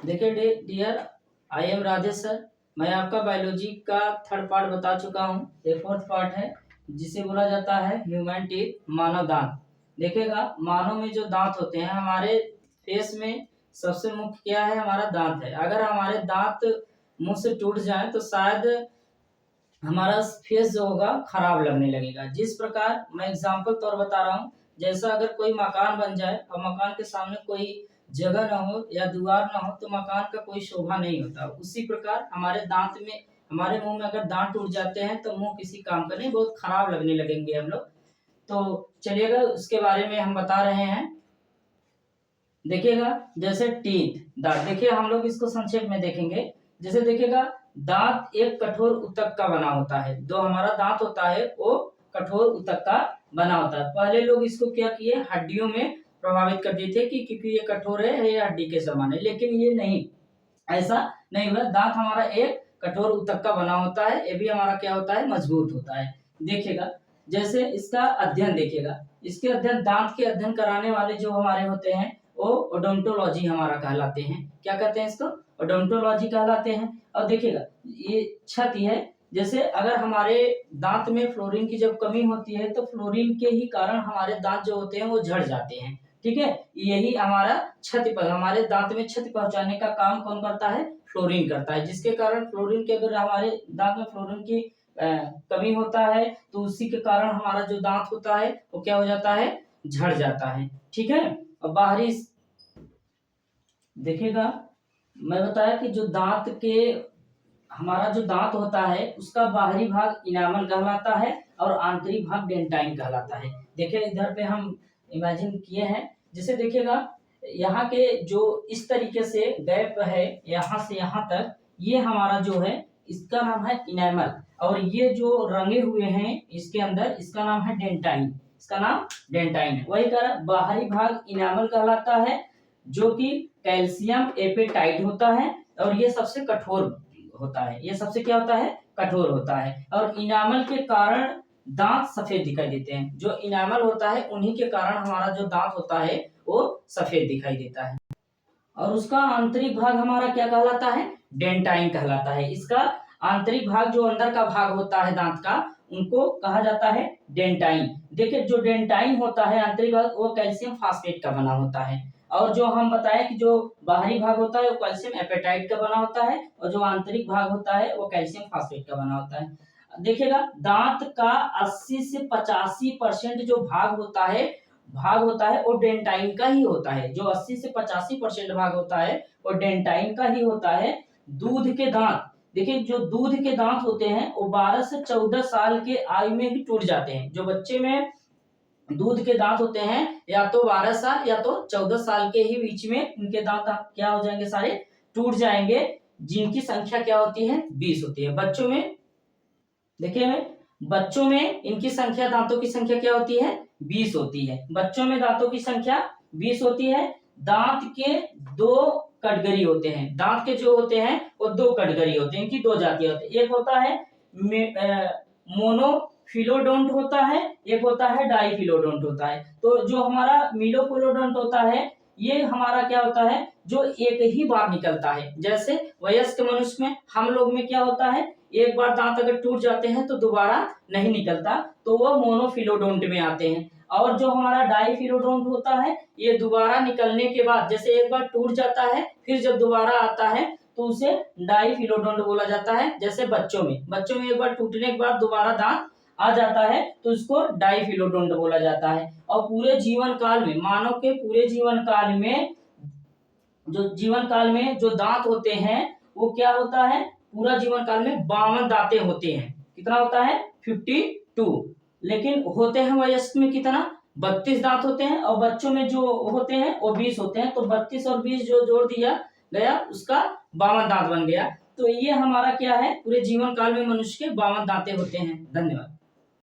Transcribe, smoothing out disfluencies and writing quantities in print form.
देखिए dear, I am Rajesh sir. मैं आपका बायोलॉजी का थर्ड पार्ट बता चुका हूँ। ये फोर्थ पार्ट है जिसे बोला जाता है ह्यूमन टीथ, मानव दांत। देखिएगा, मानव में जो दांत होते हैं, हमारे फेस में सबसे मुख्य क्या है? हमारा दांत है। अगर हमारे दांत मुंह से टूट जाए तो शायद हमारा फेस जो होगा खराब लगने लगेगा। जिस प्रकार मैं एग्जांपल तौर बता रहा हूँ, जैसा अगर कोई मकान बन जाए और मकान के सामने कोई जगह ना हो या दीवार ना हो तो मकान का कोई शोभा नहीं होता। उसी प्रकार हमारे दांत में, हमारे मुंह में अगर दांत टूट जाते हैं तो मुंह किसी काम का नहीं, बहुत खराब लगने लगेंगे हम लोग। तो चलिएगा, उसके बारे में हम बता रहे हैं। देखिएगा, जैसे टीथ, दांत, देखिए हम लोग इसको संक्षेप में देखेंगे। जैसे देखिएगा, दांत एक कठोर ऊतक का बना होता है। जो हमारा दांत होता है वो कठोर ऊतक का बना होता है। पहले लोग इसको क्या किए, हड्डियों में प्रभावित कर दिए थे कि क्योंकि ये कठोर है, ये हड्डी के समान है, लेकिन ये नहीं, ऐसा नहीं हुआ। दांत हमारा एक कठोर ऊतक का बना होता है। ये भी हमारा क्या होता है, मजबूत होता है। देखिएगा, जैसे इसका अध्ययन देखिएगा, इसके अध्ययन, दांत के अध्ययन कराने वाले जो हमारे होते हैं वो ओडोंटोलॉजी हमारा कहलाते हैं। क्या कहते हैं इसको? ओडोंटोलॉजी कहलाते हैं। और देखिएगा, ये छति है। जैसे अगर हमारे दांत में फ्लोरीन की जब कमी होती है तो फ्लोरीन के ही कारण हमारे दांत जो होते हैं वो झड़ जाते हैं। ठीक है, यही हमारा हमारे दांत में क्षति पहुंचाने का काम कौन करता है? फ्लोरीन करता है। जिसके कारण फ्लोरीन के, अगर हमारे दांत में फ्लोरीन की कमी होता है तो उसी के कारण हमारा जो दांत होता है वो क्या हो जाता है? झड़ जाता है। ठीक है। और बाहरी देखिएगा, मैं बताया कि जो दांत के, हमारा जो दांत होता है उसका बाहरी भाग इनामल कहलाता है और आंतरिक भाग डेंटाइन कहलाता है। देखिए इधर पे हम इमेजिन किए हैं। जैसे देखिएगा, यहाँ के जो इस तरीके से गैप है यहाँ से यहाँ तक, ये हमारा जो है इसका नाम है इनेमल। और ये जो रंगे हुए हैं इसके अंदर, इसका नाम है डेंटाइन। इसका नाम डेंटाइन है। वही कह बाहरी भाग इनेमल कहलाता है, जो कि कैल्शियम एपेटाइट होता है और ये सबसे कठोर होता है। ये सबसे क्या होता है? कठोर होता है। और इनामल के कारण दांत सफेद दिखाई देते हैं। जो इनामल होता है उन्हीं के कारण हमारा जो दांत होता है वो सफेद दिखाई देता है। और उसका आंतरिक भाग हमारा क्या कहलाता है? डेंटाइन कहलाता है। इसका आंतरिक भाग, जो अंदर का भाग होता है दांत का, उनको कहा जाता है डेंटाइन। देखिए, जो डेंटाइन होता है आंतरिक भाग, वो कैल्शियम फास्फेट का बना होता है। और जो हम बताएं कि जो बाहरी भाग होता है वो कैल्शियम एपेटाइट का बना होता है और जो आंतरिक भाग होता है वो कैल्शियम फास्फेट का बना होता है। देखिएगा, दांत का 80 से 85% जो भाग होता है वो डेंटाइन का ही होता है। जो 80 से 85% भाग होता है वो डेंटाइन का ही होता है। दूध के दांत, देखिए जो दूध के दांत होते हैं वो 12 से 14 साल के आयु में ही टूट जाते हैं। जो बच्चे में दूध के दांत होते हैं या तो 12 साल या तो 14 साल के ही बीच में उनके दांत क्या हो जाएंगे? सारे टूट जाएंगे। जिनकी संख्या क्या होती है? 20 होती है। बच्चों में देखिए, बच्चों में इनकी संख्या, दांतों की संख्या क्या होती है? 20 होती है। बच्चों में दांतों की संख्या 20 होती है। दांत के दो कैटेगरी होते हैं। दांत के जो होते हैं वो दो कैटेगरी होते हैं। इनकी दो जातियां होती है। एक होता है मोनोफिलोडोंट होता है, एक होता है डाईफिलोडोंट होता है। तो जो हमारा मिलोफिलोडोंट होता है ये हमारा क्या होता है? जो एक ही बार निकलता है। जैसे वयस्क मनुष्य में, हम लोग में क्या होता है? एक बार दांत अगर टूट जाते हैं तो दोबारा नहीं निकलता, तो वो मोनोफिलोडोंट में आते हैं। और जो हमारा डाईफिलोडोंट होता है ये दोबारा निकलने के बाद, जैसे एक बार टूट जाता है फिर जब दोबारा आता है तो उसे डाईफिलोडोंट बोला जाता है। जैसे बच्चों में एक बार टूटने के बाद दोबारा दांत आ जाता है तो उसको डाईफिलोडोंट बोला जाता है। और पूरे जीवन काल में, मानव के पूरे जीवन काल में जो दांत होते हैं वो क्या होता है? पूरा जीवन काल में 52 दांतें होते हैं। कितना होता है? 52। लेकिन होते हैं वयस्क में कितना? 32 दांत होते हैं। और बच्चों में जो होते हैं वो 20 होते हैं। तो 32 और 20 जो जोड़ दिया गया उसका 52 दांत बन गया। तो ये हमारा क्या है? पूरे जीवन काल में मनुष्य के 52 दांतें होते हैं। धन्यवाद।